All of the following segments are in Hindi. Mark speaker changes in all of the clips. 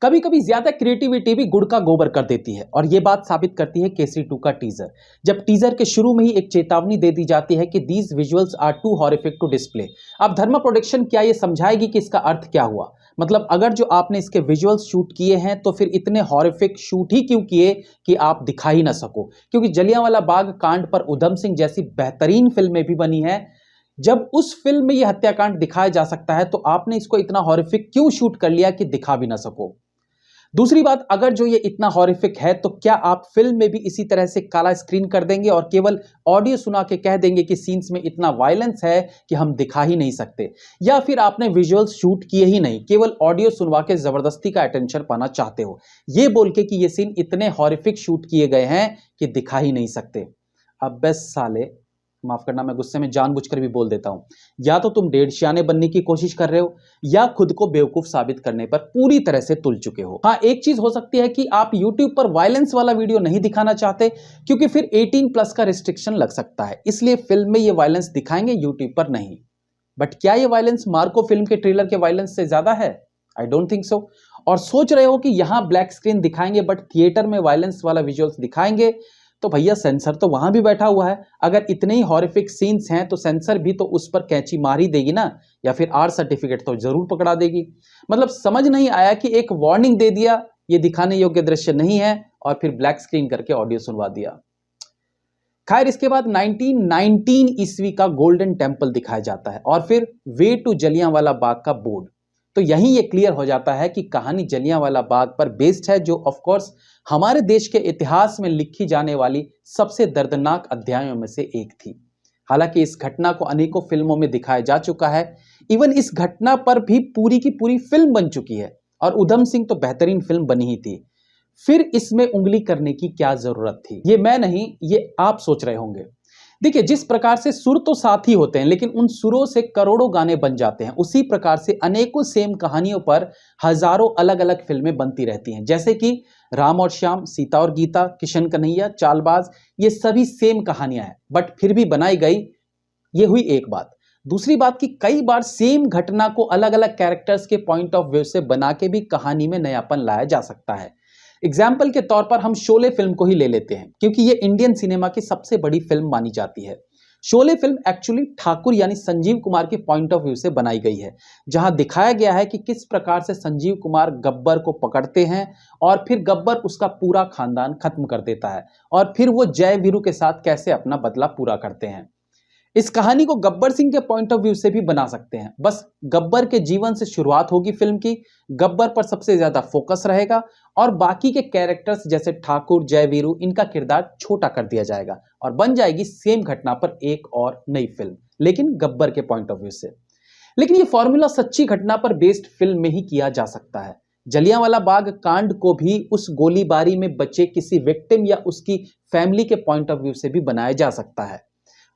Speaker 1: कभी कभी ज्यादा क्रिएटिविटी भी गुड़ का गोबर कर देती है और ये बात साबित करती है केसरी 2 का टीजर। जब टीजर के शुरू में ही एक चेतावनी दे दी जाती है कि these visuals are too horrific to display. अब धर्मा प्रोडक्शन क्या ये समझाएगी कि इसका अर्थ क्या हुआ? मतलब अगर जो आपने इसके विजुअल्स शूट किए हैं तो फिर इतने हॉरिफिक शूट ही क्यों किए कि आप दिखा ही ना सको? क्योंकि जलियांवाला बाग कांड पर उधम सिंह जैसी बेहतरीन फिल्में भी बनी है। जब उस फिल्म में यह हत्याकांड दिखाया जा सकता है तो आपने इसको इतना हॉरिफिक क्यों शूट कर लिया कि दिखा भी ना सको? दूसरी बात, अगर जो ये इतना हॉरिफिक है तो क्या आप फिल्म में भी इसी तरह से काला स्क्रीन कर देंगे और केवल ऑडियो सुना के कह देंगे कि सीन्स में इतना वायलेंस है कि हम दिखा ही नहीं सकते? या फिर आपने विजुअल्स शूट किए ही नहीं, केवल ऑडियो सुनवा के जबरदस्ती का अटेंशन पाना चाहते हो, ये बोल के कि ये सीन इतने हॉरिफिक शूट किए गए हैं कि दिखा ही नहीं सकते? अब बस साले, माफ करना मैं गुस्से में जानबूझकर भी बोल देता हूं, या तो तुम डेढ़ सियाने बनने की कोशिश कर रहे हो या खुद को बेवकूफ साबित करने पर पूरी तरह से तुल चुके हो। हाँ, एक चीज हो सकती है कि आप YouTube पर वायलेंस वाला वीडियो नहीं दिखाना चाहते क्योंकि फिर 18+ का रिस्ट्रिक्शन लग सकता है, इसलिए फिल्म में ये वायलेंस दिखाएंगे, YouTube पर नहीं। बट क्या ये वायलेंस मार्को फिल्म के ट्रेलर के वायलेंस से ज्यादा है? I don't think so. और सोच रहे हो कि यहां ब्लैक स्क्रीन दिखाएंगे बट थिएटर में वायलेंस वाला विजुअल्स दिखाएंगे, तो भैया सेंसर तो वहां भी बैठा हुआ है। अगर इतने ही हॉरिफिक सीन्स हैं तो सेंसर भी तो उस पर कैंची मार ही देगी ना, या फिर आर सर्टिफिकेट तो जरूर पकड़ा देगी। मतलब समझ नहीं आया कि एक वार्निंग दे दिया ये दिखाने योग्य दृश्य नहीं है और फिर ब्लैक स्क्रीन करके ऑडियो सुनवा दिया। खैर, इसके बाद 1919 ईस्वी का गोल्डन टेम्पल दिखाया जाता है और फिर वे टू जलियांवाला बाग का बोर्ड। तो यहीं ये क्लियर हो जाता है कि कहानी जलियांवाला बाग पर बेस्ड है, जो ऑफ कोर्स हमारे देश के इतिहास में लिखी जाने वाली सबसे दर्दनाक अध्यायों में से एक थी। हालांकि इस घटना को अनेकों फिल्मों में दिखाया जा चुका है, इवन इस घटना पर भी पूरी की पूरी फिल्म बन चुकी है और उधम सिंह तो बेहतरीन फिल्म बनी ही थी। फिर इसमें उंगली करने की क्या जरूरत थी? ये मैं नहीं, ये आप सोच रहे होंगे। देखिए, जिस प्रकार से सुर तो साथ ही होते हैं लेकिन उन सुरों से करोड़ों गाने बन जाते हैं, उसी प्रकार से अनेकों सेम कहानियों पर हजारों अलग अलग फिल्में बनती रहती हैं। जैसे कि राम और श्याम, सीता और गीता, किशन कन्हैया, चालबाज, ये सभी सेम कहानियां हैं बट फिर भी बनाई गई। ये हुई एक बात। दूसरी बात कि कई बार सेम घटना को अलग अलग कैरेक्टर्स के पॉइंट ऑफ व्यू से बना के भी कहानी में नयापन लाया जा सकता है। एग्जाम्पल के तौर पर हम शोले फिल्म को ही ले लेते हैं क्योंकि ये इंडियन सिनेमा की सबसे बड़ी फिल्म मानी जाती है। शोले फिल्म एक्चुअली ठाकुर यानी संजीव कुमार के पॉइंट ऑफ व्यू से बनाई गई है, जहां दिखाया गया है कि किस प्रकार से संजीव कुमार गब्बर को पकड़ते हैं और फिर गब्बर उसका पूरा खानदान खत्म कर देता है और फिर वो जय वीरू के साथ कैसे अपना बदला पूरा करते हैं। इस कहानी को गब्बर सिंह के पॉइंट ऑफ व्यू से भी बना सकते हैं, बस गब्बर के जीवन से शुरुआत होगी फिल्म की, गब्बर पर सबसे ज्यादा फोकस रहेगा और बाकी के कैरेक्टर्स जैसे ठाकुर, जयवीरू, इनका किरदार छोटा कर दिया जाएगा और बन जाएगी सेम घटना पर एक और नई फिल्म, लेकिन गब्बर के पॉइंट ऑफ व्यू से। लेकिन ये फॉर्मूला सच्ची घटना पर बेस्ड फिल्म में ही किया जा सकता है। जलियांवाला बाग कांड को भी उस गोलीबारी में बचे किसी विक्टिम या उसकी फैमिली के पॉइंट ऑफ व्यू से भी बनाया जा सकता है।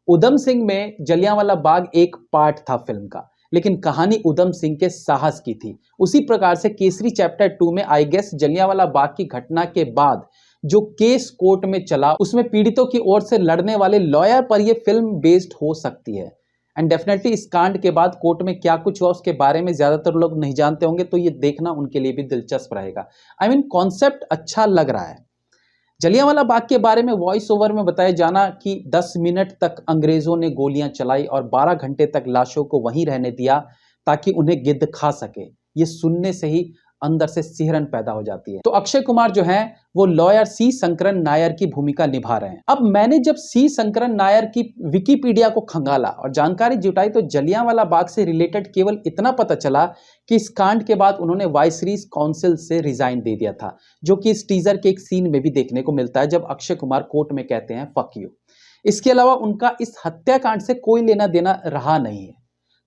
Speaker 1: उधम सिंह में जलियांवाला बाग एक पार्ट था फिल्म का, लेकिन कहानी उधम सिंह के साहस की थी। उसी प्रकार से केसरी चैप्टर 2 में आई गेस जलियांवाला बाग की घटना के बाद जो केस कोर्ट में चला उसमें पीड़ितों की ओर से लड़ने वाले लॉयर पर यह फिल्म बेस्ड हो सकती है। एंड डेफिनेटली इस कांड के बाद कोर्ट में क्या कुछ हुआ उसके बारे में ज्यादातर लोग नहीं जानते होंगे, तो ये देखना उनके लिए भी दिलचस्प रहेगा। आई मीन कॉन्सेप्ट अच्छा लग रहा है। जलियांवाला बाग के बारे में वॉइस ओवर में बताया जाना कि 10 मिनट तक अंग्रेजों ने गोलियां चलाई और 12 घंटे तक लाशों को वहीं रहने दिया ताकि उन्हें गिद्ध खा सके, ये सुनने से ही अंदर से सिहरन पैदा हो जाती है। तो अक्षय कुमार जो है वो लॉयर सी शंकरन नायर की भूमिका निभा रहे हैं। अब मैंने जब सी शंकरन नायर की विकिपीडिया को खंगाला और जानकारी जुटाई तो जलियांवाला बाग से रिलेटेड केवल इतना पता चला कि इस कांड के बाद उन्होंने वाइसरीज काउंसिल से रिजाइन दे दिया था, जो कि इस टीजर के एक सीन में भी देखने को मिलता है जब अक्षय कुमार कोर्ट में कहते हैं फक यू। इसके अलावा उनका इस हत्याकांड से कोई लेना देना रहा नहीं है।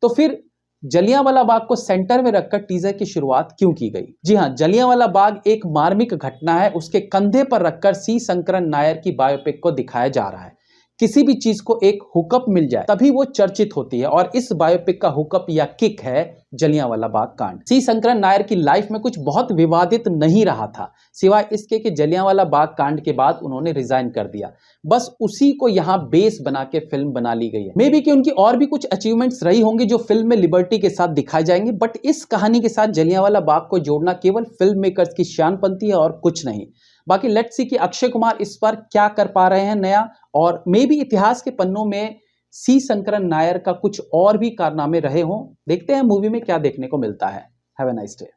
Speaker 1: तो फिर जलियांवाला बाग को सेंटर में रखकर टीजर की शुरुआत क्यों की गई? जी हां, जलियांवाला बाग एक मार्मिक घटना है, उसके कंधे पर रखकर सी शंकरन नायर की बायोपिक को दिखाया जा रहा है। किसी भी चीज को एक हुकअप मिल जाए तभी वो चर्चित होती है, और इस बायोपिक का हुकअप या किक है जलियांवाला बाग कांड। सी शंकरन नायर की लाइफ में कुछ बहुत विवादित नहीं रहा था, सिवाय इसके कि जलियांवाला बाग कांड के बाद उन्होंने रिजाइन कर दिया। बस उसी को यहाँ बेस बना के फिल्म बना ली गई है। मे बी कि उनकी और भी कुछ अचीवमेंट्स रही होंगी जो फिल्म में लिबर्टी के साथ दिखाए जाएंगे, बट इस कहानी के साथ जलियांवाला बाग को जोड़ना केवल फिल्म मेकर्स की शानपंती है और कुछ नहीं। बाकी लेट्स सी कि अक्षय कुमार इस बार क्या कर पा रहे हैं नया, और मे भी इतिहास के पन्नों में सी शंकरन नायर का कुछ और भी कारनामे रहे हों। देखते हैं मूवी में क्या देखने को मिलता है। Have a nice day.